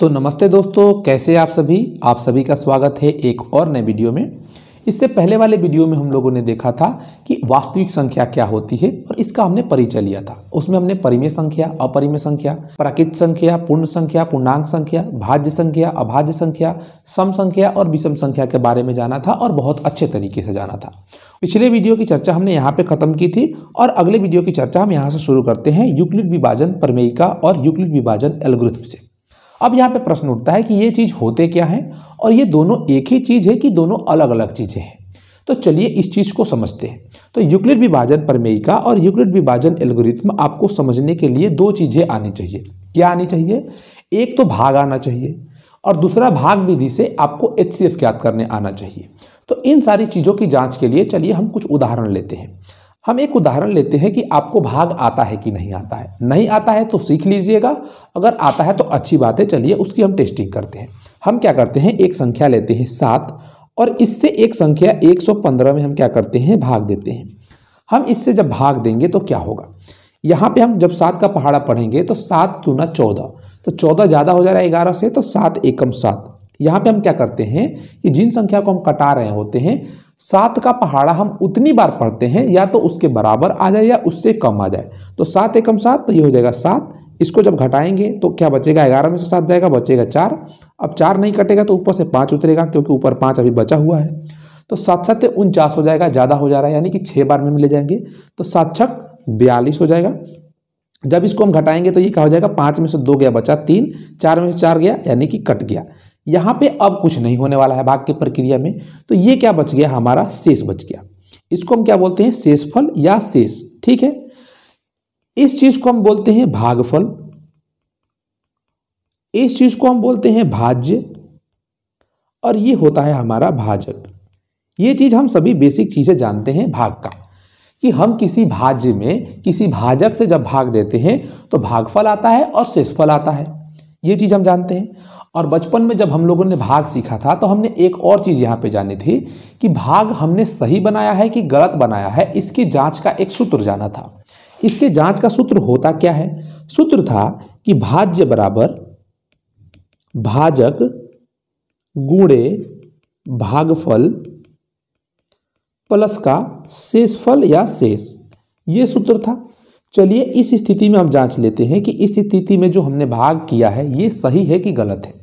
तो नमस्ते दोस्तों, कैसे आप सभी का स्वागत है एक और नए वीडियो में। इससे पहले वाले वीडियो में हम लोगों ने देखा था कि वास्तविक संख्या क्या होती है और इसका हमने परिचय लिया था। उसमें हमने परिमेय संख्या, अपरिमेय संख्या, प्राकृत संख्या, पूर्ण संख्या, पूर्णांक संख्या, भाज्य संख्या, अभाज्य संख्या, सम संख्या और विषम संख्या के बारे में जाना था और बहुत अच्छे तरीके से जाना था। पिछले वीडियो की चर्चा हमने यहाँ पे खत्म की थी और अगले वीडियो की चर्चा हम यहाँ से शुरू करते हैं यूक्लिड विभाजन प्रमेयिका और यूक्लिड विभाजन एल्गोरिथम से। अब यहाँ पे प्रश्न उठता है कि ये चीज होते क्या है और ये दोनों एक ही चीज है कि दोनों अलग अलग चीजें हैं। तो चलिए इस चीज को समझते हैं। तो यूक्लिड विभाजन प्रमेयिका और यूक्लिड विभाजन एल्गोरिथम आपको समझने के लिए दो चीजें आनी चाहिए। क्या आनी चाहिए? एक तो भाग आना चाहिए और दूसरा भाग विधि से आपको HCF ज्ञात करने आना चाहिए। तो इन सारी चीजों की जांच के लिए चलिए हम कुछ उदाहरण लेते हैं। हम एक उदाहरण लेते हैं कि आपको भाग आता है कि नहीं आता है। नहीं आता है तो सीख लीजिएगा, अगर आता है तो अच्छी बात है। चलिए उसकी हम टेस्टिंग करते हैं। हम क्या करते हैं, एक संख्या लेते हैं 7 और इससे एक संख्या 115 में हम क्या करते हैं, भाग देते हैं। हम इससे जब भाग देंगे तो क्या होगा, यहाँ पे हम जब 7 का पहाड़ा पढ़ेंगे तो 7 दूना 14, तो 14 ज़्यादा हो जा रहा है 11 से, तो 7 एकम 7। यहाँ पे हम क्या करते हैं कि जिन संख्या को हम कटा रहे होते हैं 7 का पहाड़ा हम उतनी बार पढ़ते हैं या तो उसके बराबर आ जाए या उससे कम आ जाए। तो 7 एकम 7, तो ये हो जाएगा 7। इसको जब घटाएंगे तो क्या बचेगा, 11 में से 7 जाएगा, बचेगा 4। अब 4 नहीं कटेगा तो ऊपर से 5 उतरेगा क्योंकि ऊपर 5 अभी बचा हुआ है। तो 7 7 49 हो जाएगा, ज़्यादा हो जा रहा है यानी कि 6 बार में हम ले जाएंगे तो 7 6 42 हो जाएगा। जब इसको हम घटाएंगे तो ये क्या हो जाएगा, 5 में से 2 गया बचा 3, 4 में से 4 गया यानी कि कट गया। यहाँ पे अब कुछ नहीं होने वाला है भाग की प्रक्रिया में, तो ये क्या बच गया, हमारा शेष बच गया। इसको हम क्या बोलते हैं, शेषफल या शेष। ठीक है, इस चीज को हम बोलते हैं भागफल, इस चीज को हम बोलते हैं भाज्य और ये होता है हमारा भाजक। ये चीज हम सभी बेसिक चीजें जानते हैं भाग का, कि हम किसी भाज्य में किसी भाजक से जब भाग देते हैं तो भागफल आता है और शेषफल आता है। ये चीज हम जानते हैं। और बचपन में जब हम लोगों ने भाग सीखा था तो हमने एक और चीज यहाँ पे जानी थी कि भाग हमने सही बनाया है कि गलत बनाया है, इसकी जांच का एक सूत्र जाना था। इसके जांच का सूत्र होता क्या है, सूत्र था कि भाज्य बराबर भाजक गुणे भागफल प्लस का शेषफल या शेष, ये सूत्र था। चलिए इस स्थिति में हम जांच लेते हैं कि इस स्थिति में जो हमने भाग किया है ये सही है कि गलत है।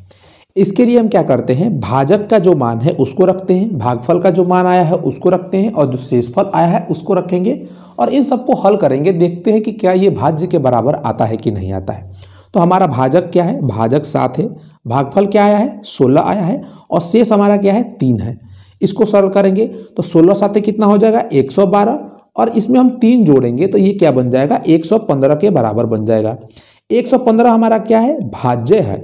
इसके लिए हम क्या करते हैं, भाजक का जो मान है उसको रखते हैं, भागफल का जो मान आया है उसको रखते हैं और जो शेषफल आया है उसको रखेंगे और इन सबको हल करेंगे। देखते हैं कि क्या ये भाज्य के बराबर आता है कि नहीं आता है। तो हमारा भाजक क्या है, भाजक 7 है, भागफल क्या आया है 16 आया है और शेष हमारा क्या है 3 है। इसको सरल करेंगे तो 16 7 कितना हो जाएगा 112 और इसमें हम 3 जोड़ेंगे तो ये क्या बन जाएगा 115 के बराबर बन जाएगा। 115 हमारा क्या है, भाज्य है,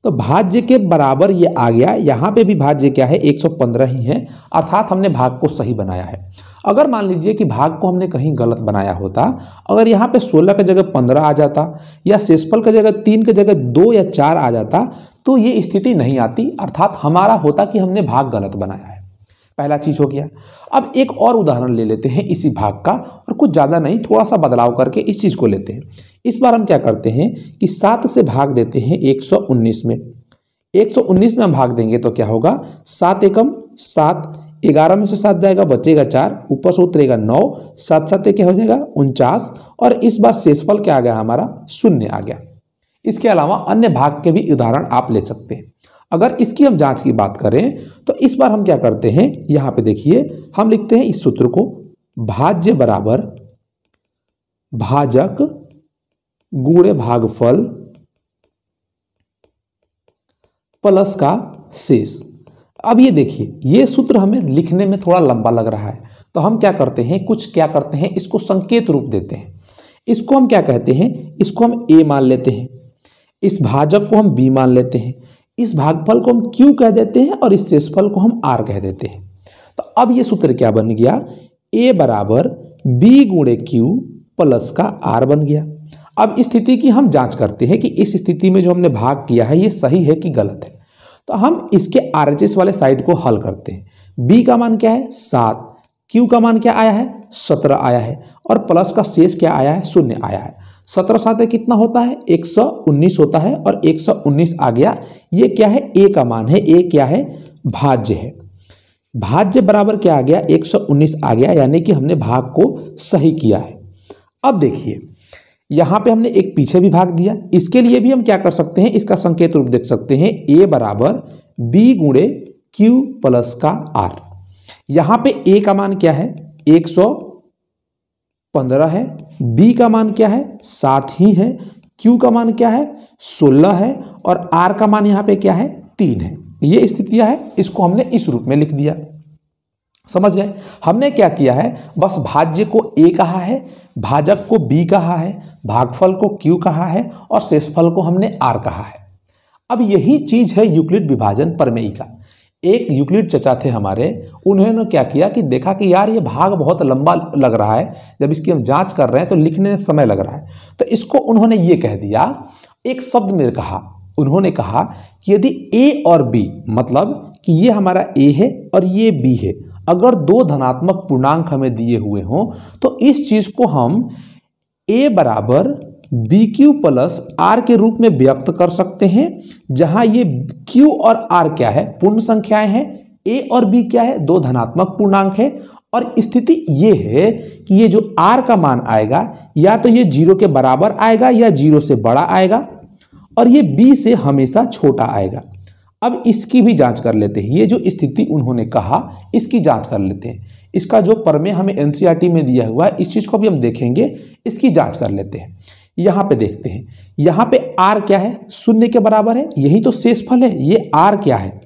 तो भाज्य के बराबर ये आ गया। यहाँ पे भी भाज्य क्या है 115 ही है, अर्थात हमने भाग को सही बनाया है। अगर मान लीजिए कि भाग को हमने कहीं गलत बनाया होता, अगर यहाँ पे 16 की जगह 15 आ जाता या शेषफल की जगह 3 की जगह 2 या 4 आ जाता तो ये स्थिति नहीं आती, अर्थात हमारा होता कि हमने भाग गलत बनाया है। पहला चीज हो गया। अब एक और उदाहरण ले लेते हैं इसी भाग का, और कुछ ज्यादा नहीं, थोड़ा सा बदलाव करके इस चीज को लेते हैं। इस बार हम क्या करते हैं कि 7 से भाग देते हैं 119 में। 119 में हम भाग देंगे तो क्या होगा, 7 एकम 7, 11 में से 7 जाएगा बचेगा 4, ऊपर से उतरेगा 9, 7 7 क्या हो जाएगा 49 और इस बार शेषफल क्या आ गया हमारा 0 आ गया। इसके अलावा अन्य भाग के भी उदाहरण आप ले सकते हैं। अगर इसकी हम जांच की बात करें तो इस बार हम क्या करते हैं, यहाँ पे देखिए हम लिखते हैं इस सूत्र को, भाज्य बराबर भाजक गुणे भागफल प्लस का शेष। अब ये देखिए ये सूत्र हमें लिखने में थोड़ा लंबा लग रहा है, तो हम क्या करते हैं, इसको संकेत रूप देते हैं। इसको हम क्या कहते हैं, इसको हम A मान लेते हैं, इस भाजक को हम B मान लेते हैं, इस भागफल को हम Q कह देते हैं और इस शेषफल को हम R कह देते हैं। तो अब ये सूत्र क्या बन गया, A बराबर B गुणे Q प्लस का R बन गया। अब इस स्थिति की हम जांच करते हैं कि इस स्थिति में जो हमने भाग किया है ये सही है कि गलत है। तो हम इसके RHS वाले साइड को हल करते हैं। B का मान क्या है 7, क्यू का मान क्या आया है 17 आया है और प्लस का शेष क्या आया है 0 आया है। 17 साथ कितना होता है 119 होता है और 119 आ गया। ये क्या है ए का मान है, ए क्या है भाज्य है। भाज्य बराबर क्या आ गया 119 आ गया, यानी कि हमने भाग को सही किया है। अब देखिए यहां पे हमने एक पीछे भी भाग दिया, इसके लिए भी हम क्या कर सकते हैं, इसका संकेत रूप देख सकते हैं ए बराबर बी गुणे क्यू प्लस का आर। यहां पे ए का मान क्या है 115 है, बी का मान क्या है 7 ही है, क्यू का मान क्या है 16 है और आर का मान यहां पे क्या है 3 है। ये स्थितियां है, इसको हमने इस रूप में लिख दिया। समझ गए। हमने क्या किया है, बस भाज्य को ए कहा है, भाजक को बी कहा है, भागफल को क्यू कहा है और शेषफल को हमने आर कहा है। अब यही चीज है यूक्लिड विभाजन प्रमेय का। एक यूक्लिड चचा थे हमारे, उन्होंने क्या किया कि देखा कि यार ये भाग बहुत लंबा लग रहा है, जब इसकी हम जांच कर रहे हैं तो लिखने में समय लग रहा है, तो इसको उन्होंने ये कह दिया, एक शब्द में कहा, उन्होंने कहा कि यदि ए और बी, मतलब कि ये हमारा ए है और ये बी है, अगर दो धनात्मक पूर्णांक हमें दिए हुए हों तो इस चीज को हम ए बराबर बी क्यू प्लस आर के रूप में व्यक्त कर सकते हैं, जहां ये क्यू और आर क्या है पूर्ण संख्याएं हैं, ए और बी क्या है दो धनात्मक पूर्णांक है। और स्थिति ये है कि ये जो आर का मान आएगा या तो ये 0 के बराबर आएगा या 0 से बड़ा आएगा और ये बी से हमेशा छोटा आएगा। अब इसकी भी जांच कर लेते हैं, ये जो स्थिति उन्होंने कहा इसकी जांच कर लेते हैं। इसका जो प्रमेय हमें एनसीईआरटी में दिया हुआ है इस चीज को भी हम देखेंगे, इसकी जांच कर लेते हैं। यहां पे देखते हैं, यहां पे आर क्या है 0 के बराबर है, यही तो शेषफल है। ये आर क्या है,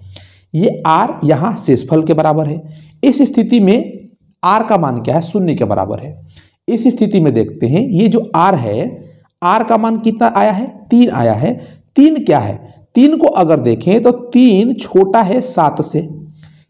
ये आर यहां शेषफल के बराबर है। इस स्थिति में आर का मान क्या है 0 के बराबर है। इस स्थिति में देखते हैं ये जो आर है, आर का मान कितना आया है 3 आया है। 3 क्या है, 3 को अगर देखें तो 3 छोटा है 7 से।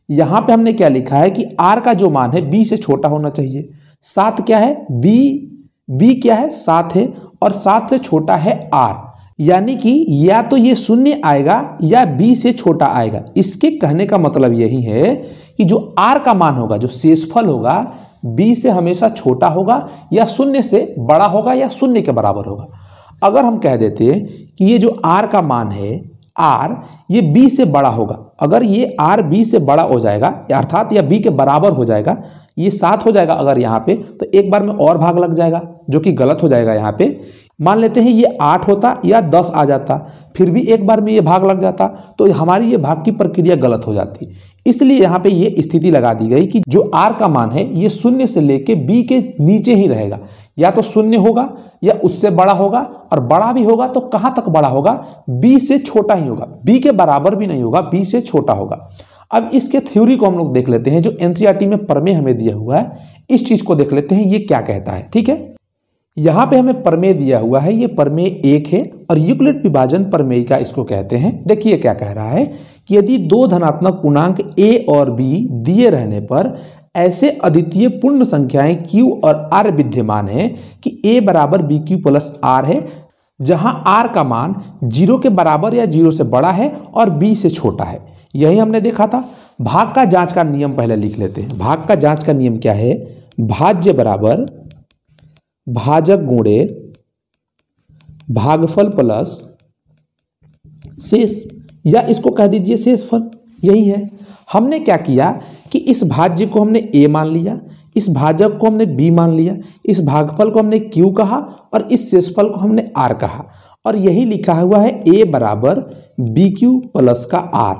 यहां पे हमने क्या लिखा है कि आर का जो मान है बी से छोटा होना चाहिए। 7 क्या है बी क्या है 7 है और 7 से छोटा है आर, यानी कि या तो ये 0 आएगा या बी से छोटा आएगा। इसके कहने का मतलब यही है कि जो आर का मान होगा, जो शेषफल होगा, बी से हमेशा छोटा होगा या 0 से बड़ा होगा या 0 के बराबर होगा। अगर हम कह देते हैं कि ये जो आर का मान है आर ये बी से बड़ा होगा, अगर ये आर बी से बड़ा हो जाएगा अर्थात या बी के बराबर हो जाएगा, ये 7 हो जाएगा अगर यहाँ पे, तो एक बार में और भाग लग जाएगा जो कि गलत हो जाएगा। यहाँ पे मान लेते हैं ये 8 होता या 10 आ जाता, फिर भी एक बार में ये भाग लग जाता, तो हमारी ये भाग की प्रक्रिया गलत हो जाती। इसलिए यहाँ पे ये स्थिति लगा दी गई कि जो आर का मान है ये 0 से लेके बी के नीचे ही रहेगा, या तो 0 होगा या उससे बड़ा होगा, और बड़ा भी होगा तो कहां तक बड़ा होगा, बी से छोटा ही होगा, बी के बराबर भी नहीं होगा, बी से छोटा होगा। अब इसके थ्योरी को हम लोग देख लेते हैं, जो एनसीईआरटी में प्रमेय हमें दिया हुआ है इस चीज को देख लेते हैं ये क्या कहता है। ठीक है, यहां पे हमें प्रमेय दिया हुआ है, ये प्रमेय 1 है और यूक्लिड विभाजन प्रमेय का इसको कहते हैं। देखिए क्या कह रहा है कि यदि दो धनात्मक पूर्णांक a और b दिए रहने पर ऐसे अद्वितीय पूर्ण संख्याएं q और r विद्यमान है कि a बराबर बी क्यू प्लस आर है, जहां r का मान 0 के बराबर या 0 से बड़ा है और b से छोटा है। यही हमने देखा था। भाग का जांच का नियम पहले लिख लेते हैं। भाग का जांच का नियम क्या है, भाज्य बराबर भाजक गुणे भागफल प्लस शेष, या इसको कह दीजिए शेषफल। यही है। हमने क्या किया कि इस भाज्य को हमने a मान लिया, इस भाजक को हमने b मान लिया, इस भागफल को हमने q कहा और इस शेषफल को हमने r कहा, और यही लिखा हुआ है a बराबर बी क्यू प्लस का r।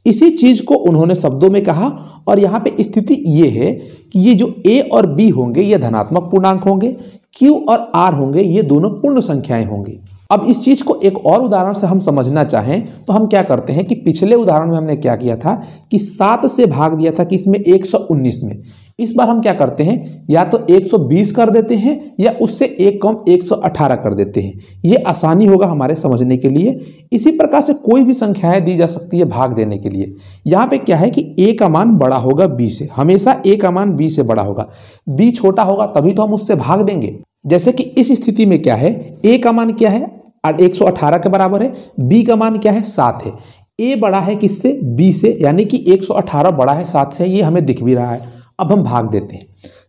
इसी चीज को उन्होंने शब्दों में कहा, और यहाँ पे स्थिति ये है कि ये जो a और b होंगे ये धनात्मक पूर्णांक होंगे, q और r होंगे ये दोनों पूर्ण संख्याएं होंगी। अब इस चीज को एक और उदाहरण से हम समझना चाहें तो हम क्या करते हैं कि पिछले उदाहरण में हमने क्या किया था कि 7 से भाग दिया था कि इसमें 119 में। इस बार हम क्या करते हैं, या तो 120 कर देते हैं या उससे एक कम 118 कर देते हैं। ये आसानी होगा हमारे समझने के लिए। इसी प्रकार से कोई भी संख्याएं दी जा सकती है भाग देने के लिए। यहाँ पे क्या है कि a का मान बड़ा होगा b से, हमेशा a का मान b से बड़ा होगा, b छोटा होगा तभी तो हम उससे भाग देंगे। जैसे कि इस स्थिति में क्या है, a का मान क्या है 118 के बराबर है, b का मान क्या है 7 है। a बड़ा है किससे, b से, यानी कि 118 बड़ा है 7 से, ये हमें दिख भी रहा है। अब हम भाग देते हैं।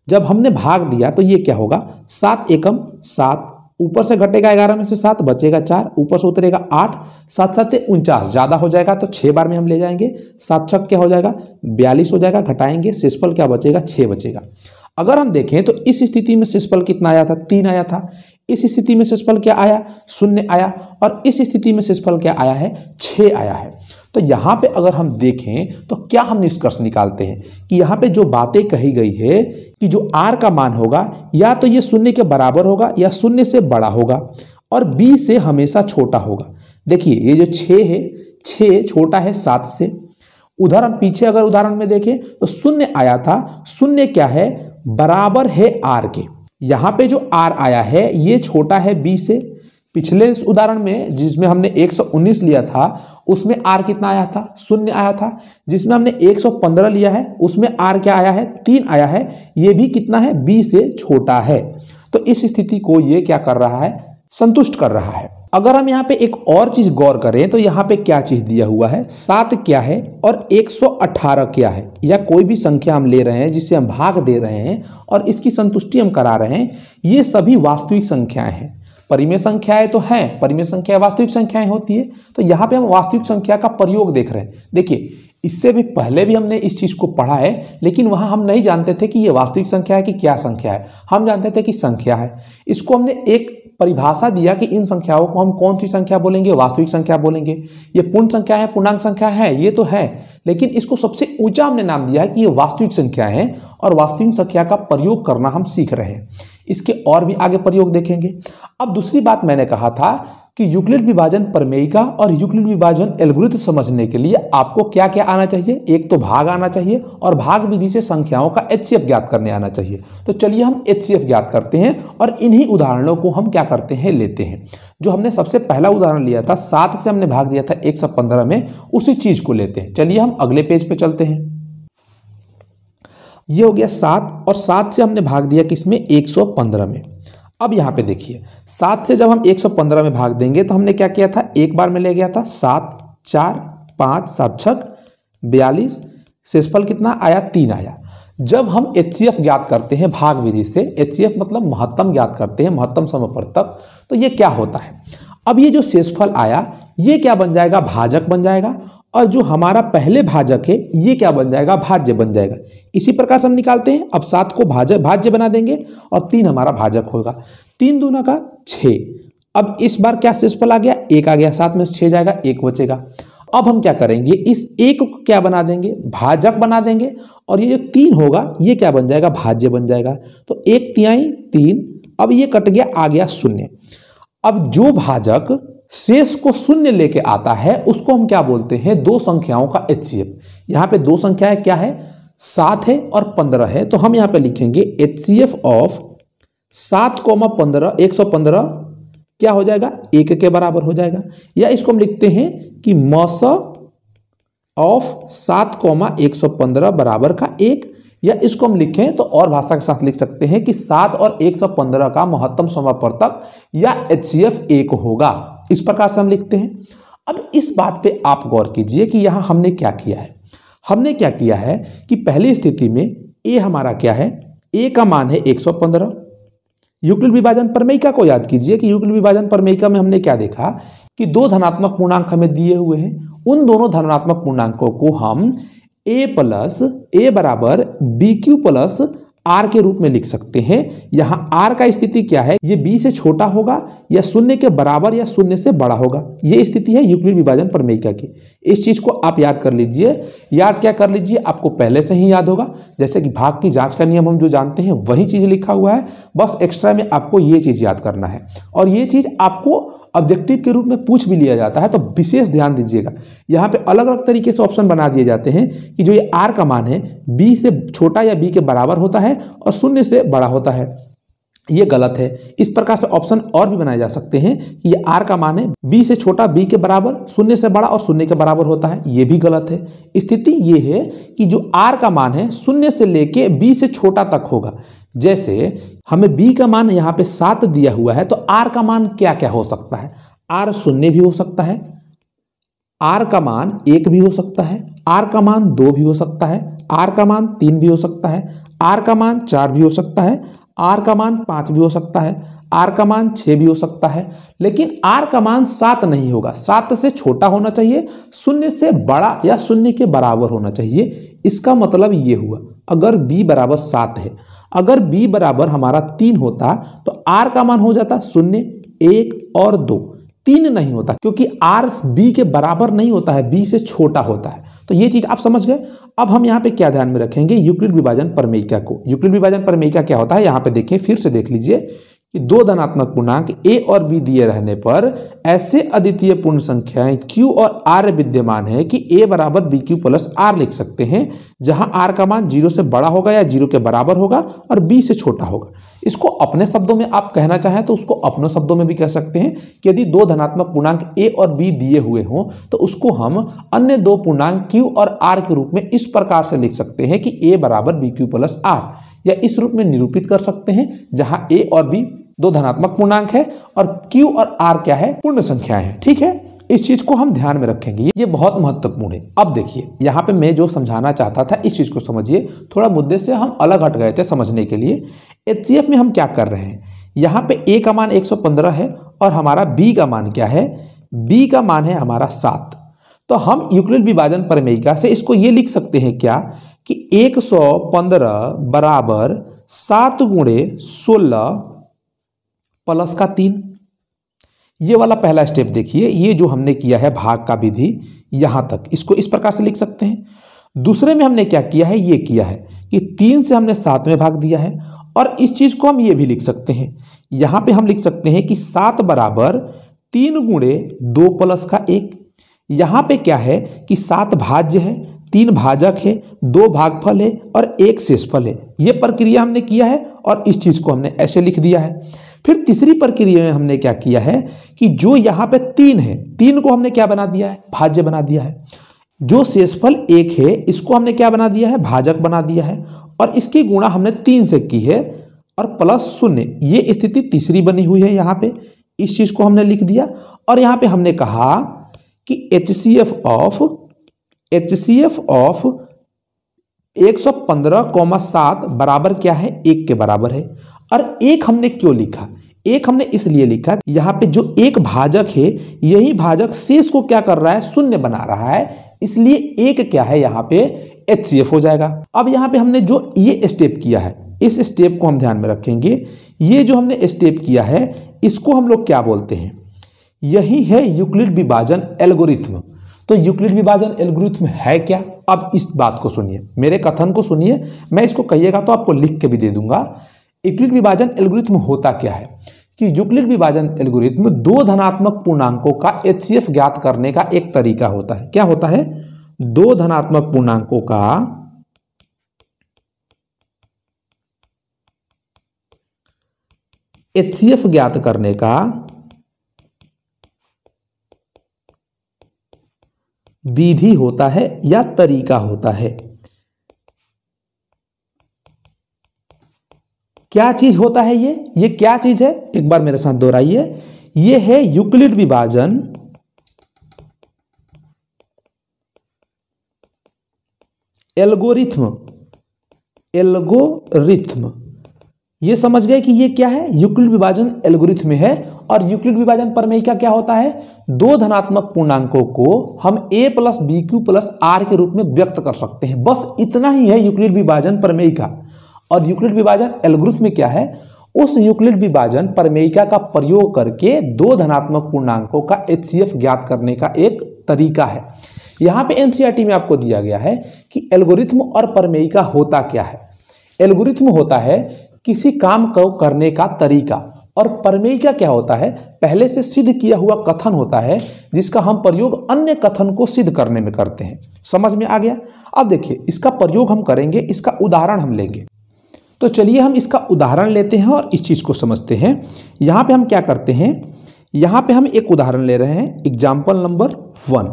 जब हमने भाग दिया तो ये क्या होगा, 7 एकम 7, ऊपर से घटेगा 11 में से 7, बचेगा 4, ऊपर से उतरेगा 8, 7 7 49, ज़्यादा हो जाएगा तो 6 बार में हम ले जाएंगे, 7 छक क्या हो जाएगा 42 हो जाएगा, घटाएंगे शेषफल क्या बचेगा 6 बचेगा। अगर हम देखें तो इस स्थिति में शेषफल कितना आया था, 3 आया था। इस स्थिति में शेषफल क्या आया, 0 आया। और इस स्थिति में शेषफल क्या आया है, 6 आया है। तो यहाँ पे अगर हम देखें तो क्या हम निष्कर्ष निकालते हैं कि यहाँ पे जो बातें कही गई है कि जो r का मान होगा या तो ये 0 के बराबर होगा या 0 से बड़ा होगा और b से हमेशा छोटा होगा। देखिए ये जो 6 है, 6 छोटा है 7 से। उदाहरण पीछे अगर उदाहरण में देखें तो 0 आया था, 0 क्या है, बराबर है r के। यहाँ पे जो r आया है ये छोटा है b से। पिछले इस उदाहरण में जिसमें हमने 119 लिया था उसमें r कितना आया था, 0 आया था। जिसमें हमने 115 लिया है उसमें r क्या आया है, 3 आया है। ये भी कितना है, b से छोटा है। तो इस स्थिति को ये क्या कर रहा है, संतुष्ट कर रहा है। अगर हम यहाँ पे एक और चीज गौर करें तो यहाँ पे क्या चीज दिया हुआ है, 7 क्या है और 118 क्या है, या कोई भी संख्या हम ले रहे हैं जिससे हम भाग दे रहे हैं और इसकी संतुष्टि हम करा रहे हैं, ये सभी वास्तविक संख्याएं हैं। परिमेय संख्याएं तो हैं, परिमेय संख्या वास्तविक संख्याएं होती है। तो यहाँ पे हम वास्तविक संख्या का प्रयोग देख रहे हैं। देखिए इससे भी पहले भी हमने इस चीज को पढ़ा है, लेकिन वहां हम नहीं जानते थे कि ये वास्तविक संख्या है कि क्या संख्या है। हम जानते थे कि संख्या है। इसको हमने एक परिभाषा दिया कि इन संख्याओं को हम कौन सी संख्या बोलेंगे, वास्तविक संख्या बोलेंगे। ये पूर्ण संख्या है, पूर्णांक संख्या है, ये तो है, लेकिन इसको सबसे ऊंचा हमने नाम दिया है कि ये वास्तविक संख्या है और वास्तविक संख्या का प्रयोग करना हम सीख रहे हैं। इसके और भी आगे प्रयोग देखेंगे। अब दूसरी बात मैंने कहा था कि यूक्लिड विभाजन प्रमेयिका और यूक्लिड विभाजन एल्गोरिथम समझने के लिए आपको क्या क्या आना चाहिए, एक तो भाग आना चाहिए और भाग विधि से संख्याओं का HCF ज्ञात करने आना चाहिए। तो चलिए हम HCF ज्ञात करते हैं और इन्हीं उदाहरणों को हम क्या करते हैं, लेते हैं। जो हमने सबसे पहला उदाहरण लिया था, 7 से हमने भाग दिया था 115 में, उसी चीज को लेते हैं। चलिए हम अगले पेज पे चलते हैं। ये हो गया 7 और 7 से हमने भाग दिया किसमें, 115 में। अब यहाँ पे देखिए 7 से जब हम 115 में भाग देंगे तो हमने क्या किया था, एक बार में ले गया था 7 4 5 7 6 42, शेषफल कितना आया, 3 आया। जब हम HCF ज्ञात करते हैं भाग विधि से, HCF मतलब महत्तम ज्ञात करते हैं, महत्तम समवर्तक, तो ये क्या होता है, अब ये जो शेषफल आया ये क्या बन जाएगा, भाजक बन जाएगा। और जो हमारा पहले भाजक है ये क्या बन जाएगा, भाज्य बन जाएगा। इसी प्रकार से हम निकालते हैं। अब 7 को भाज्य बना देंगे और 3 हमारा भाजक होगा। 3 दूना का 6। अब इस बार क्या शेषफल आ गया, 1 आ गया, 7 में 6 जाएगा, 1 बचेगा। अब हम क्या करेंगे, इस 1 को क्या बना देंगे, भाजक बना देंगे और ये जो 3 होगा ये क्या बन जाएगा, भाज्य बन जाएगा। तो 1 तिहाई 3, अब ये कट गया, आ गया 0। अब जो भाजक शेष को 0 लेके आता है उसको हम क्या बोलते हैं, दो संख्याओं का HCF। यहाँ पे दो संख्याएं क्या है, 7 है और 15 है। तो हम यहाँ पे लिखेंगे HCF ऑफ 7, 15, 115 क्या हो जाएगा, 1 के बराबर हो जाएगा। या इसको हम लिखते हैं कि मस ऑफ 7, 115 बराबर का 1। या इसको हम लिखें तो और भाषा के साथ लिख सकते हैं कि 7 और 115 का महत्तम समवर्तक या HCF 1 होगा। इस प्रकार से हम लिखते हैं। अब इस बात पे आप गौर कीजिए कि यहां हमने क्या किया है। हमने क्या किया है कि पहली स्थिति में A हमारा क्या है, A का मान है 115। यूक्लिड विभाजन प्रमेयिका को याद कीजिए कि यूक्लिड विभाजन प्रमेयिका में हमने क्या देखा कि दो धनात्मक पूर्णांक हमें दिए हुए हैं। उन दोनों धनात्मक पूर्णांकों को हम A बराबर BQ प्लस R के रूप में लिख सकते हैं। यहाँ R का स्थिति क्या है, ये B से छोटा होगा या 0 के बराबर या 0 से बड़ा होगा। ये स्थिति है यूक्लिड विभाजन प्रमेयिका की। इस चीज को आप याद कर लीजिए। याद क्या कर लीजिए, आपको पहले से ही याद होगा। जैसे कि भाग की जांच का नियम हम जो जानते हैं वही चीज लिखा हुआ है, बस एक्स्ट्रा में आपको ये चीज याद करना है। और ये चीज आपको ऑब्जेक्टिव के रूप में पूछ भी लिया जाता है, तो विशेष ध्यान दीजिएगा। यहाँ पे अलग अलग तरीके से ऑप्शन बना दिए जाते हैं कि जो ये R का मान है B से छोटा या B के बराबर होता है और 0 से बड़ा होता है। ये गलत है। इस प्रकार से ऑप्शन और भी बनाए जा सकते हैं कि ये R का मान है B से छोटा B के बराबर, 0 से बड़ा और 0 के बराबर होता है। ये भी गलत है। स्थिति ये है कि जो R का मान है 0 से लेके B से छोटा तक होगा। जैसे हमें B का मान यहाँ पे 7 दिया हुआ है, तो R का मान क्या क्या हो सकता है, R 0 भी हो सकता है, R का मान 1 भी हो सकता है, R का मान 2 भी हो सकता है, आर का मान 3 भी हो सकता है, आर का मान 4 भी हो सकता है, आर का मान 5 भी हो सकता है, आर का मान 6 भी हो सकता है, लेकिन आर का मान 7 नहीं होगा। 7 से छोटा होना चाहिए, 0 से बड़ा या 0 के बराबर होना चाहिए। इसका मतलब ये हुआ अगर b बराबर 7 है, अगर b बराबर हमारा 3 होता तो r का मान हो जाता 0, 1 और 2। 3 नहीं होता क्योंकि r b के बराबर नहीं होता है, b से छोटा होता है। तो ये चीज आप समझ गए। अब हम यहाँ पे क्या ध्यान में रखेंगे, यूक्लिड विभाजन प्रमेयिका को। यूक्लिड विभाजन प्रमेयिका क्या होता है, यहाँ पे देखिए, फिर से देख लीजिए कि दो धनात्मक पूर्णांक a और b दिए रहने पर ऐसे अद्वितीय पूर्ण संख्याएं q और r विद्यमान है कि a बराबर बी क्यू प्लस r लिख सकते हैं, जहां r का मान 0 से बड़ा होगा या 0 के बराबर होगा और b से छोटा होगा। इसको अपने शब्दों में आप कहना चाहें तो उसको अपने शब्दों में भी कह सकते हैं कि यदि दो धनात्मक पूर्णांक a और b दिए हुए हों तो उसको हम अन्य दो पूर्णांक q और r के रूप में इस प्रकार से लिख सकते हैं कि a बराबर बी क्यू प्लस r, या इस रूप में निरूपित कर सकते हैं जहां a और b दो धनात्मक पूर्णांक है और q और r क्या है, पूर्ण संख्याएं हैं। ठीक है, इस चीज को हम ध्यान में रखेंगे, ये बहुत महत्वपूर्ण है। अब देखिए यहाँ पे मैं जो समझाना चाहता था इस चीज को समझिए, थोड़ा मुद्दे से हम अलग हट गए थे समझने के लिए। HCF में हम क्या कर रहे हैं, यहाँ पे a का मान 115 है और हमारा b का मान क्या है, b का मान है हमारा 7। तो हम यूक्लिड विभाजन प्रमेयिका से इसको ये लिख सकते हैं क्या कि 115 बराबर 7 गुणे 16 प्लस का 3। ये वाला पहला स्टेप देखिए, ये जो हमने किया है भाग का विधि यहां तक, इसको इस प्रकार से लिख सकते हैं। दूसरे में हमने क्या किया है, ये किया है कि 3 से हमने 7 में भाग दिया है, और इस चीज को हम ये भी लिख सकते हैं, यहां पे हम लिख सकते हैं कि 7 बराबर 3 गुणे 2 प्लस का 1। यहां पे क्या है कि 7 भाज्य है, 3 भाजक है, 2 भागफल है और 1 शेषफल है। ये प्रक्रिया हमने किया है और इस चीज को हमने ऐसे लिख दिया है। फिर तीसरी प्रक्रिया में हमने क्या किया है कि जो यहाँ पे 3 है, 3 को हमने क्या बना दिया है, भाज्य बना दिया है। जो शेषफल 1 है इसको हमने क्या बना दिया है, भाजक बना दिया है, और इसकी गुणा हमने 3 से की है और प्लस 0। ये स्थिति तीसरी बनी हुई है यहाँ पे, इस चीज को हमने लिख दिया। और यहाँ पे हमने कहा कि HCF ऑफ 115,7 बराबर क्या है, 1 के बराबर है। और 1 हमने क्यों लिखा, 1 हमने इसलिए लिखा यहाँ पे जो एक भाजक है यही भाजक शेष को क्या कर रहा है, 0 बना रहा है, इसलिए 1 क्या है यहाँ पे HCF हो जाएगा। अब यहाँ पे हमने जो ये स्टेप किया है, इस स्टेप को हम ध्यान में रखेंगे। ये जो हमने स्टेप किया है इसको हम लोग क्या बोलते हैं, यही है यूक्लिड विभाजन एल्गोरिथ्म। तो यूक्लिड विभाजन एल्गोरिथ्म है क्या, अब इस बात को सुनिए, मेरे कथन को सुनिए, मैं इसको कहिएगा तो आपको लिख के भी दे दूंगा। यूक्लिड विभाजन एल्गोरिथ्म होता क्या है कि यूक्लिड विभाजन एल्गोरिथ्म दो धनात्मक पूर्णांकों का HCF ज्ञात करने का एक तरीका होता है। क्या होता है, दो धनात्मक पूर्णांकों का HCF ज्ञात करने का विधि होता है या तरीका होता है। क्या चीज होता है ये क्या चीज है, एक बार मेरे साथ दोहराइए। ये है यूक्लिड विभाजन एल्गोरिथ्म। ये समझ गए कि ये क्या है, यूक्लिड विभाजन एल्गोरिथ्म है। और यूक्लिड विभाजन प्रमेयिका क्या होता है, दो धनात्मक पूर्णांकों को हम a plus b q plus r के रूप में व्यक्त कर सकते हैं। बस इतना ही है यूक्लिड विभाजन प्रमेयिका। और यूक्लिड विभाजन एल्गोरिथ्म क्या है, उस यूक्लिड विभाजन प्रमेयिका का प्रयोग करके दो धनात्मक पूर्णांकों का HCF ज्ञात करने का एक तरीका है। यहाँ पे NCERT में आपको दिया गया है कि एल्गोरिथ्म और प्रमेयिका होता क्या है। एल्गोरिथ्म होता है किसी काम को करने का तरीका, और प्रमेयिका क्या होता है, पहले से सिद्ध किया हुआ कथन होता है जिसका हम प्रयोग अन्य कथन को सिद्ध करने में करते हैं। समझ में आ गया। अब देखिए इसका प्रयोग हम करेंगे, इसका उदाहरण हम लेंगे। तो चलिए हम इसका उदाहरण लेते हैं और इस चीज को समझते हैं। यहाँ पे हम क्या करते हैं, यहाँ पे हम एक उदाहरण ले रहे हैं, एग्जाम्पल नंबर 1।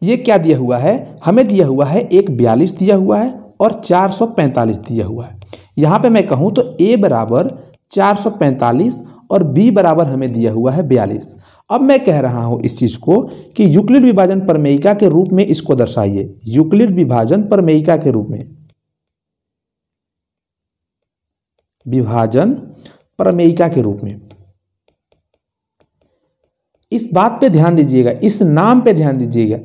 ये क्या दिया हुआ है, हमें दिया हुआ है एक 42 दिया हुआ है और 445 दिया हुआ है। यहाँ पे मैं कहूँ तो a बराबर 445 और b बराबर हमें दिया हुआ है 42। अब मैं कह रहा हूँ इस चीज को कि यूक्लिड विभाजन प्रमेयिका के रूप में इसको दर्शाइए, यूक्लिड विभाजन प्रमेयिका के रूप में। विभाजन प्रमेयिका के रूप में। इस बात पे ध्यान दीजिएगा, इस नाम पे ध्यान दीजिएगा।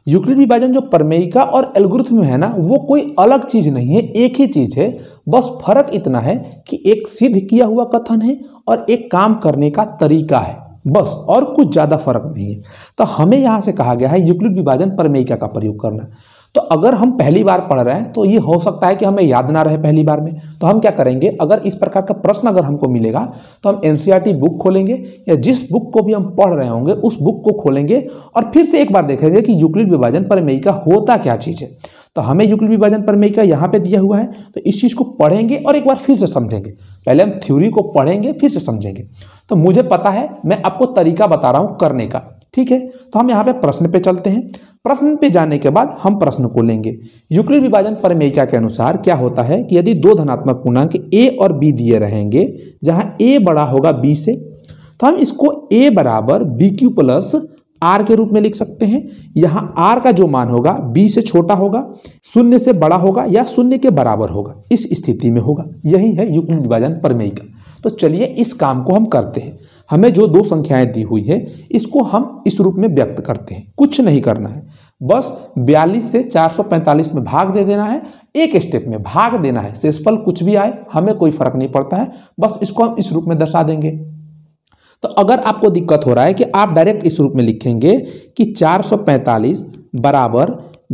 यूक्लिड विभाजन जो प्रमेयिका और एल्गोरिथम है ना, वो कोई अलग चीज नहीं है, एक ही चीज है। बस फर्क इतना है कि एक सिद्ध किया हुआ कथन है और एक काम करने का तरीका है, बस, और कुछ ज्यादा फर्क नहीं है। तो हमें यहां से कहा गया है यूक्लिड विभाजन प्रमेयिका का प्रयोग करना। तो अगर हम पहली बार पढ़ रहे हैं तो ये हो सकता है कि हमें याद ना रहे पहली बार में, तो हम क्या करेंगे, अगर इस प्रकार का प्रश्न अगर हमको मिलेगा तो हम एनसीईआरटी बुक खोलेंगे या जिस बुक को भी हम पढ़ रहे होंगे उस बुक को खोलेंगे और फिर से एक बार देखेंगे कि यूक्लिड विभाजन प्रमेयिका होता क्या चीज है। तो हमें यूक्लिड विभाजन प्रमेयिका यहाँ पे दिया हुआ है, तो इस चीज को पढ़ेंगे और एक बार फिर से समझेंगे। पहले हम थ्योरी को पढ़ेंगे फिर से समझेंगे। तो मुझे पता है, मैं आपको तरीका बता रहा हूं करने का, ठीक है। तो हम यहाँ पे प्रश्न पे चलते हैं। प्रश्न पे जाने के बाद हम प्रश्न को लेंगे। यूक्लिड विभाजन प्रमेयिका के अनुसार क्या होता है कि यदि दो धनात्मक पूर्णांक a और b दिए रहेंगे, जहां a बड़ा होगा b से, तो हम इसको a बराबर बी क्यू प्लस आर के रूप में लिख सकते हैं। यहां r का जो मान होगा b से छोटा होगा, शून्य से बड़ा होगा या शून्य के बराबर होगा, इस स्थिति में होगा। यही है यूक्लिड विभाजन प्रमेयिका। तो चलिए इस काम को हम करते हैं। हमें जो दो संख्याएं दी हुई है इसको हम इस रूप में व्यक्त करते हैं। कुछ नहीं करना है, बस 42 से 445 में भाग दे देना है। एक स्टेप में भाग देना है, शेषफल कुछ भी आए हमें कोई फर्क नहीं पड़ता है, बस इसको हम इस रूप में दर्शा देंगे। तो अगर आपको दिक्कत हो रहा है कि आप डायरेक्ट इस रूप में लिखेंगे कि 445 बराबर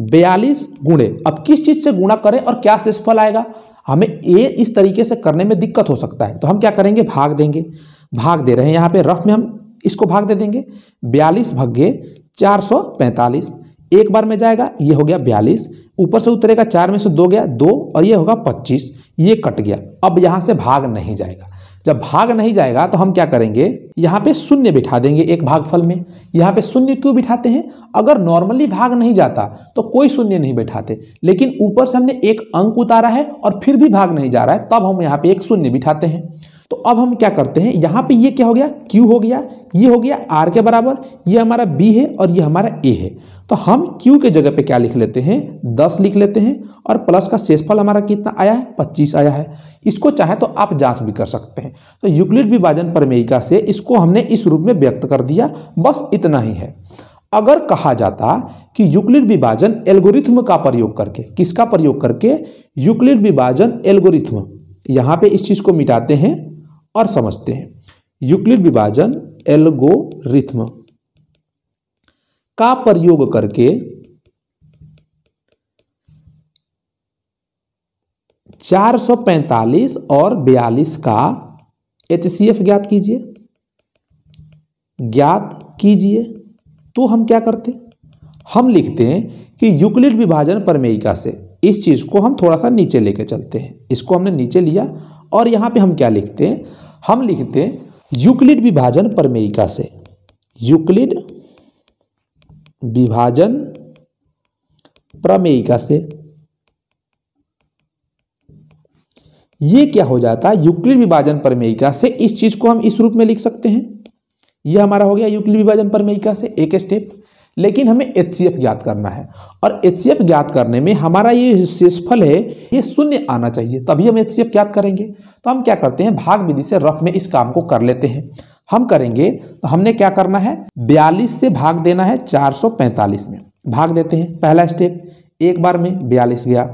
42 गुणे, अब किस चीज से गुणा करें और क्या शेषफल आएगा, हमें ये इस तरीके से करने में दिक्कत हो सकता है। तो हम क्या करेंगे, भाग देंगे। भाग दे रहे हैं यहाँ पे रफ में, हम इसको भाग दे देंगे। 42 भागे 445 एक बार में जाएगा, ये हो गया 42, ऊपर से उतरेगा 4 में से 2 गया 2 और ये होगा 25, ये कट गया। अब यहाँ से भाग नहीं जाएगा। जब भाग नहीं जाएगा तो हम क्या करेंगे, यहाँ पे शून्य बिठा देंगे एक भागफल में। यहाँ पे शून्य क्यों बिठाते हैं, अगर नॉर्मली भाग नहीं जाता तो कोई शून्य नहीं बिठाते, लेकिन ऊपर से हमने एक अंक उतारा है और फिर भी भाग नहीं जा रहा है, तब हम यहाँ पे एक शून्य बिठाते हैं। तो अब हम क्या करते हैं, यहाँ पे ये क्या हो गया, Q हो गया, ये हो गया R के बराबर, ये हमारा B है और ये हमारा A है। तो हम Q के जगह पे क्या लिख लेते हैं, 10 लिख लेते हैं और प्लस का शेषफल हमारा कितना आया है, 25 आया है। इसको चाहे तो आप जांच भी कर सकते हैं। तो यूक्लिड विभाजन प्रमेयिका से इसको हमने इस रूप में व्यक्त कर दिया, बस इतना ही है। अगर कहा जाता कि यूक्लिड विभाजन एल्गोरिथम का प्रयोग करके, किसका प्रयोग करके, यूक्लिड विभाजन एल्गोरिथम, यहाँ पे इस चीज को मिटाते हैं और समझते हैं। यूक्लिड विभाजन एल्गोरिथम का प्रयोग करके 445 और 42 का HCF ज्ञात कीजिए। तो हम क्या करते, हम लिखते हैं कि यूक्लिड विभाजन प्रमेयिका से इस चीज को हम थोड़ा सा नीचे लेके चलते हैं। इसको हमने नीचे लिया और यहां पे हम क्या लिखते हैं, हम लिखते हैं यूक्लिड विभाजन प्रमेयिका से, यूक्लिड विभाजन प्रमेयिका से। ये क्या हो जाता है, यूक्लिड विभाजन प्रमेयिका से इस चीज को हम इस रूप में लिख सकते हैं। ये हमारा हो गया यूक्लिड विभाजन प्रमेयिका से एक स्टेप। लेकिन हमें HCF ज्ञात करना है और HCF ज्ञात करने में हमारा ये शेषफल है, ये शून्य आना चाहिए, तभी हम HCF ज्ञात करेंगे। तो हम क्या करते हैं, भाग विधि से रफ में इस काम को कर लेते हैं। हम करेंगे तो हमने क्या करना है, 42 से भाग देना है 445 में, भाग देते हैं। पहला स्टेप, एक बार में 42 गया,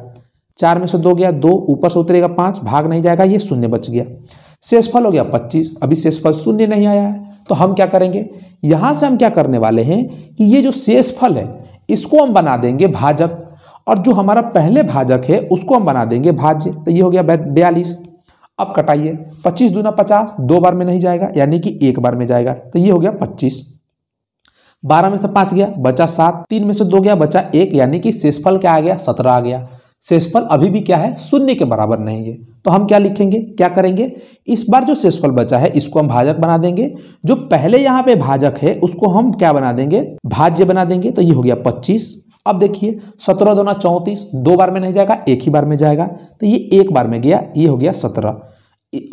4 में से 2 गया 2, ऊपर से उतरेगा 5, भाग नहीं जाएगा, ये शून्य बच गया। शेषफल हो गया 25, अभी शेषफल शून्य नहीं आया है। तो हम क्या करेंगे, यहां से हम क्या करने वाले हैं कि ये जो शेषफल है इसको हम बना देंगे भाजक, और जो हमारा पहले भाजक है उसको हम बना देंगे भाज्य। तो ये हो गया 42। अब कटाइए, 25 दूना 50, 2 बार में नहीं जाएगा यानी कि 1 बार में जाएगा, तो ये हो गया 25। 12 में से 5 गया बचा 7, 3 में से 2 गया बचा 1, यानी कि शेषफल क्या आ गया, 17 आ गया। शेषफल अभी भी क्या है, शून्य के बराबर नहीं है। तो हम क्या लिखेंगे, क्या करेंगे, इस बार जो शेषफल बचा है इसको हम भाजक बना देंगे, जो पहले यहाँ पे भाजक है उसको हम क्या बना देंगे, भाज्य बना देंगे। तो ये हो गया 25। अब देखिए 17 दूना 34, 2 बार में नहीं जाएगा, 1 ही बार में जाएगा, तो ये 1 बार में गया, ये हो गया 17।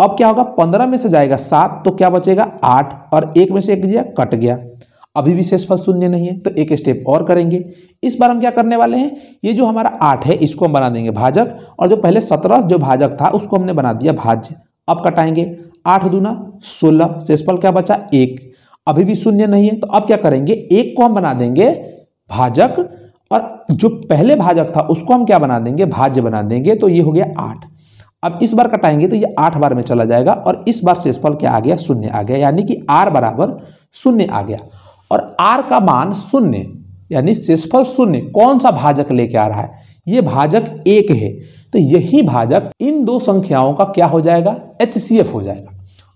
अब क्या होगा, 15 में से जाएगा 7, तो क्या बचेगा 8, और 1 में से 1 गया, कट गया। अभी भी शेषफल शून्य नहीं है, तो एक स्टेप और करेंगे। इस बार हम क्या करने वाले हैं, ये जो हमारा 8 है इसको हम बना देंगे भाजक, और जो पहले 17 जो भाजक था उसको हमने बना दिया भाज्य। अब कटाएंगे, 8 दूना 16, शेषफल क्या बचा 1, अभी भी शून्य नहीं है। तो अब क्या करेंगे, 1 को हम बना देंगे भाजक और जो पहले भाजक था उसको हम क्या बना देंगे, भाज्य बना देंगे। तो ये हो गया 8। अब इस बार कटाएंगे तो ये 8 बार में चला जाएगा और इस बार शेषफल क्या आ गया, शून्य आ गया, यानी कि r बराबर शून्य आ गया। और r का मान शून्य यानी शेषफल शून्य कौन सा भाजक लेके आ रहा है, ये भाजक 1 है। तो यही भाजक इन दो संख्याओं का क्या हो जाएगा, HCF हो जाएगा।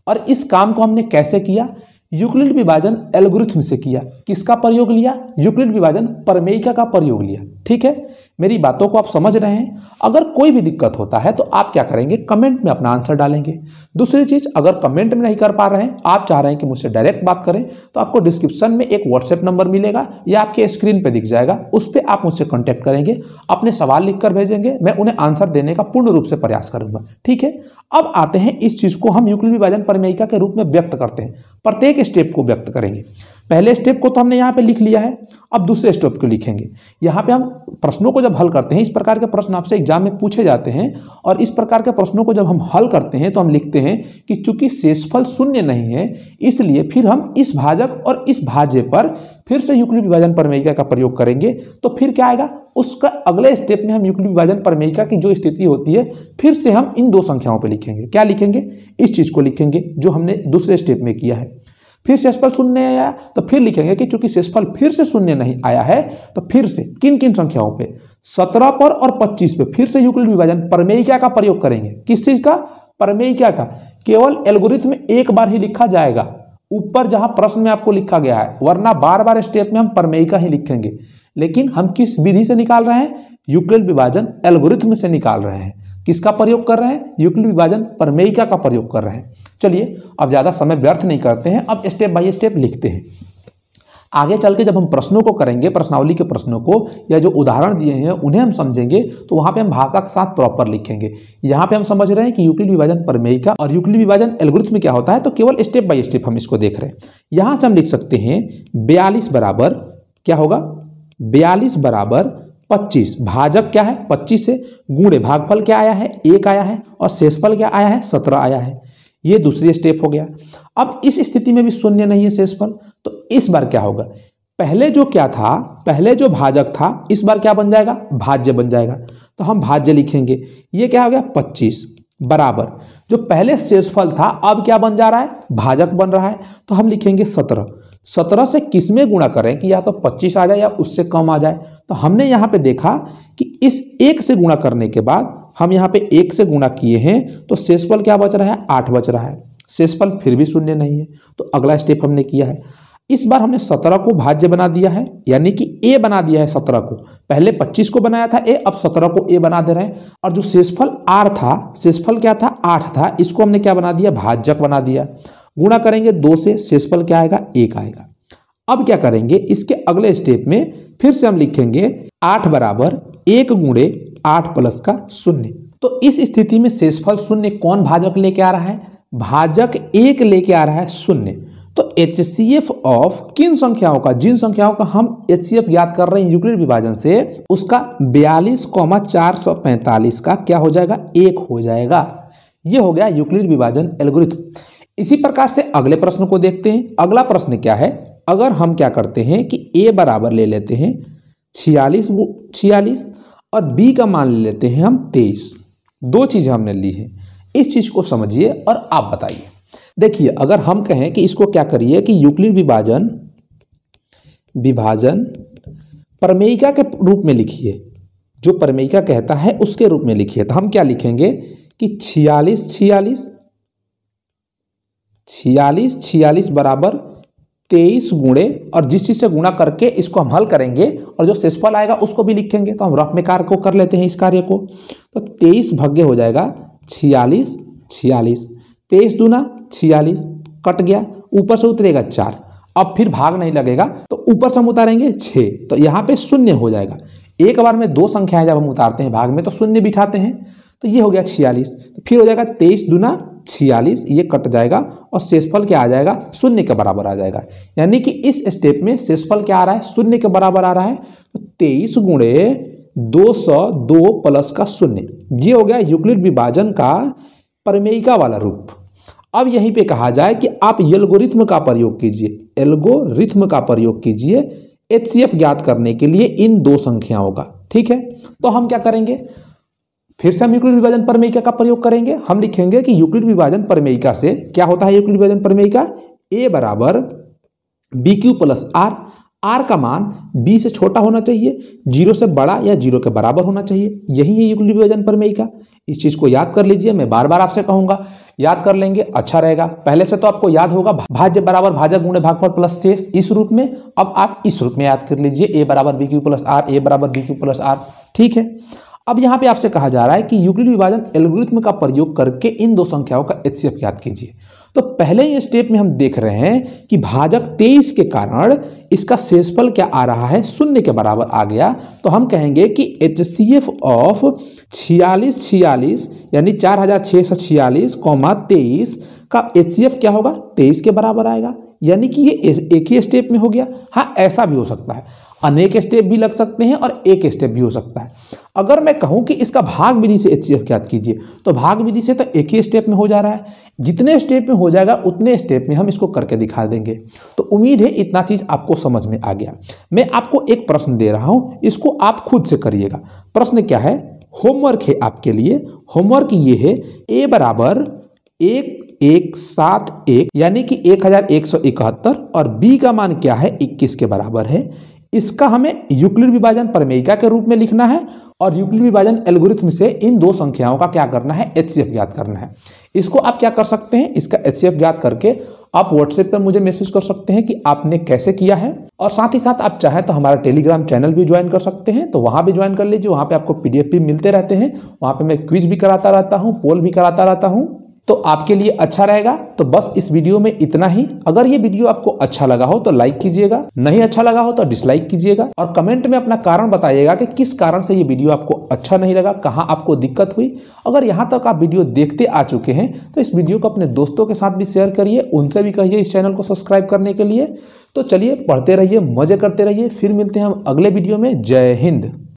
और इस काम को हमने कैसे किया, यूक्लिड विभाजन एल्गोरिथ्म से किया। किसका प्रयोग लिया, यूक्लिड विभाजन प्रमेयिका का प्रयोग लिया। ठीक है, मेरी बातों को आप समझ रहे हैं। अगर कोई भी दिक्कत होता है तो आप क्या करेंगे, कमेंट में अपना आंसर डालेंगे। दूसरी चीज, अगर कमेंट में नहीं कर पा रहे हैं, आप चाह रहे हैं कि मुझसे डायरेक्ट बात करें, तो आपको डिस्क्रिप्शन में एक व्हाट्सएप नंबर मिलेगा या आपके स्क्रीन पर दिख जाएगा, उस पर आप मुझसे कॉन्टैक्ट करेंगे, अपने सवाल लिखकर भेजेंगे, मैं उन्हें आंसर देने का पूर्ण रूप से प्रयास करूंगा। ठीक है, अब आते हैं इस चीज को हम यूक्लिड विभाजन प्रमेयिका के रूप में व्यक्त करते हैं। प्रत्येक स्टेप को व्यक्त करेंगे। पहले स्टेप को तो हमने यहाँ पे लिख लिया है, अब दूसरे स्टेप को लिखेंगे। यहाँ पे हम प्रश्नों को जब हल करते हैं, इस प्रकार के प्रश्न आपसे एग्जाम में पूछे जाते हैं, और इस प्रकार के प्रश्नों को जब हम हल करते हैं तो हम लिखते हैं कि चूंकि शेषफल शून्य नहीं है, इसलिए फिर हम इस भाजक और इस भाज्य पर फिर से यूक्लिड विभाजन प्रमेयिका का प्रयोग करेंगे। तो फिर क्या आएगा, उसका अगले स्टेप में हम यूक्लिड विभाजन प्रमेयिका की जो स्थिति होती है फिर से हम इन दो संख्याओं पे लिखेंगे। क्या लिखेंगे, इस चीज को लिखेंगे जो हमने दूसरे स्टेप में किया है। फिर शेषफल शून्य आया तो फिर लिखेंगे कि चूंकि शेषफल फिर से शून्य नहीं आया है, तो फिर से किन किन संख्याओं पे, 17 पर और 25 पे फिर से यूक्लिड विभाजन प्रमेयिका का प्रयोग करेंगे। किस चीज का, प्रमेयिका का। केवल एल्गोरिथ्म एक बार ही लिखा जाएगा, ऊपर जहां प्रश्न में आपको लिखा गया है, वरना बार बार स्टेप में हम प्रमेयिका ही लिखेंगे। लेकिन हम किस विधि से निकाल रहे हैं, यूक्लिड विभाजन एल्गोरिथ्म से निकाल रहे हैं। किसका प्रयोग कर रहे हैं, यूक्लिड विभाजन प्रमेयिका का प्रयोग कर रहे हैं। चलिए अब ज्यादा समय व्यर्थ नहीं करते हैं, अब स्टेप बाय स्टेप लिखते हैं। आगे चल के जब हम प्रश्नों को करेंगे, प्रश्नावली के प्रश्नों को या जो उदाहरण दिए हैं उन्हें हम समझेंगे, तो वहां पे हम भाषा के साथ प्रॉपर लिखेंगे। यहाँ पे हम समझ रहे हैं कि यूक्लिड विभाजन प्रमेयिका और यूक्लिड विभाजन एल्गोरिथम क्या होता है, तो केवल स्टेप बाय स्टेप हम इसको देख रहे हैं। यहां से हम लिख सकते हैं 42 बराबर क्या होगा, 42 बराबर 25, भाजक क्या है 25 से, गुणे भागफल क्या आया है 1 आया है, और शेषफल क्या आया है 17 आया है। ये दूसरी स्टेप हो गया। अब इस स्थिति में भी शून्य नहीं है शेषफल, तो इस बार क्या होगा, पहले जो क्या था, पहले जो भाजक था, इस बार क्या बन जाएगा, भाज्य बन जाएगा। तो हम भाज्य लिखेंगे। ये क्या हो गया 25 बराबर जो पहले शेषफल था अब क्या बन जा रहा है, भाजक बन रहा है। तो हम लिखेंगे 17। 17 से किस में गुणा करें कि या तो 25 आ जाए या उससे कम आ जाए। तो हमने यहाँ पे देखा कि इस 1 से गुणा करने के बाद हम यहाँ पे 1 से गुणा किए हैं, तो शेषफल क्या बच रहा है, 8 बच रहा है। शेषफल फिर भी शून्य नहीं है, तो अगला स्टेप हमने किया है। इस बार हमने 17 को भाज्य बना दिया है, यानी कि ए बना दिया है 17 को। पहले 25 को बनाया था ए, अब 17 को ए बना दे रहे हैं। और जो शेषफल आर था, शेषफल क्या था 8 था, इसको हमने क्या बना दिया, भाज्यक बना दिया। गुणा करेंगे 2 से, शेषफल क्या आएगा 1 आएगा। अब क्या करेंगे, इसके अगले स्टेप में फिर से हम लिखेंगे 8 बराबर 1 गुणे 8 प्लस का 0। तो इस स्थिति में शेषफल 0 कौन भाजक लेके आ रहा है, भाजक 1 लेके आ रहा है 0। तो HCF ऑफ किन संख्याओं का, जिन संख्याओं का हम HCF याद कर रहे हैं यूक्लिड विभाजन से, उसका 42,445 का क्या हो जाएगा, 1 हो जाएगा। ये हो गया यूक्लिड विभाजन एल्गोरिथम। इसी प्रकार से अगले प्रश्न को देखते हैं। अगला प्रश्न क्या है, अगर हम क्या करते हैं कि a बराबर ले लेते हैं 46 और b का मान ले लेते हैं हम 23। दो चीजें हमने ली है, इस चीज को समझिए और आप बताइए। देखिए अगर हम कहें कि इसको क्या करिए कि यूक्लिड विभाजन प्रमेयिका के रूप में लिखिए, जो प्रमेयिका कहता है उसके रूप में लिखिए। तो हम क्या लिखेंगे कि 46 बराबर 23 गुणे, और जिस चीज से गुणा करके इसको हम हल करेंगे और जो शेषफल आएगा उसको भी लिखेंगे। तो हम रफ में कार्य को कर लेते हैं, इस कार्य को। तो 23 भाग्य हो जाएगा 46, 23 दूना 46, कट गया, ऊपर से उतरेगा 4। अब फिर भाग नहीं लगेगा, तो ऊपर से हम उतारेंगे 6, तो यहाँ पे 0 हो जाएगा। एक बार में दो संख्याएं जब हम उतारते हैं भाग में तो 0 बिठाते हैं। तो ये हो गया 46, तो फिर हो जाएगा 23 दूना 46, ये कट जाएगा और शेषफल क्या आ जाएगा, 0 के बराबर आ जाएगा। यानी कि इस स्टेप में शेषफल क्या आ रहा है, 0 के बराबर आ रहा है। तो 23 गुणे 202 प्लस का 0, ये हो गया यूक्लिड विभाजन का प्रमेयिका वाला रूप। अब यहीं पे कहा जाए कि आप एल्गोरिथ्म का प्रयोग कीजिए, एल्गोरिथ्म का प्रयोग कीजिए HCF ज्ञात करने के लिए इन दो संख्याओं का। ठीक है, तो हम क्या करेंगे, फिर से हम यूक्लिड विभाजन प्रमेयिका का प्रयोग करेंगे। हम लिखेंगे कि यूक्लिड विभाजन प्रमेयिका से क्या होता है, यूक्लिड विभाजन प्रमेयिका A बराबर BQ प्लस R, R का मान B से छोटा होना चाहिए, 0 से बड़ा या 0 के बराबर होना चाहिए। यही है यूक्लिड विभाजन प्रमेयिका। इस चीज को याद कर लीजिए, मैं बार बार आपसे कहूंगा, याद कर लेंगे अच्छा रहेगा। पहले से तो आपको याद होगा भाज्य बराबर भाजक गुणे भागफल प्लस शेष इस रूप में, अब आप इस रूप में याद कर लीजिए, A बराबर BQ प्लस R, A बराबर BQ प्लस R। ठीक है, अब यहाँ पे आपसे कहा जा रहा है कि यूक्लिड विभाजन एल्गोरिथ्म का प्रयोग करके इन दो संख्याओं का HCF ज्ञात कीजिए। तो पहले ये स्टेप में हम देख रहे हैं कि भाजक 23 के कारण इसका शेषफल क्या आ रहा है, 0 के बराबर आ गया। तो हम कहेंगे कि HCF ऑफ 46 यानी 4646, 23 का HCF क्या होगा, 23 के बराबर आएगा। यानी कि ये एक ही स्टेप में हो गया। हाँ, ऐसा भी हो सकता है, अनेक स्टेप भी लग सकते हैं और एक स्टेप भी हो सकता है। अगर मैं कहूं कि इसका भाग विधि से HCF ज्ञात कीजिए, तो भाग विधि से तो एक ही स्टेप में हो जा रहा है। जितने स्टेप में हो जाएगा उतने स्टेप में हम इसको करके दिखा देंगे। तो उम्मीद है इतना चीज आपको समझ में आ गया। मैं आपको एक प्रश्न दे रहा हूं, इसको आप खुद से करिएगा। प्रश्न क्या है, होमवर्क है आपके लिए। होमवर्क ये है, A बराबर 1171 यानी कि 1171 और B का मान क्या है, 21 के बराबर है। इसका हमें यूक्लिड विभाजन प्रमेयिका के रूप में लिखना है और यूक्लिड विभाजन एल्गोरिथ्म से इन दो संख्याओं का क्या करना है, HCF ज्ञात करना है। इसको आप क्या कर सकते हैं, इसका HCF ज्ञात करके आप व्हाट्सएप पर मुझे मैसेज कर सकते हैं कि आपने कैसे किया है। और साथ ही साथ आप चाहें तो हमारा टेलीग्राम चैनल भी ज्वाइन कर सकते हैं, तो वहां भी ज्वाइन कर लीजिए। वहां पे आपको PDF भी मिलते रहते हैं, वहां पे मैं क्विज भी कराता रहता हूं, पोल भी कराता रहता हूं, तो आपके लिए अच्छा रहेगा। तो बस इस वीडियो में इतना ही। अगर ये वीडियो आपको अच्छा लगा हो तो लाइक कीजिएगा, नहीं अच्छा लगा हो तो डिसलाइक कीजिएगा और कमेंट में अपना कारण बताइएगा कि किस कारण से ये वीडियो आपको अच्छा नहीं लगा, कहाँ आपको दिक्कत हुई। अगर यहाँ तक आप वीडियो देखते आ चुके हैं तो इस वीडियो को अपने दोस्तों के साथ भी शेयर करिए, उनसे भी कहिए इस चैनल को सब्सक्राइब करने के लिए। तो चलिए, पढ़ते रहिए, मजे करते रहिए। फिर मिलते हैं हम अगले वीडियो में। जय हिंद।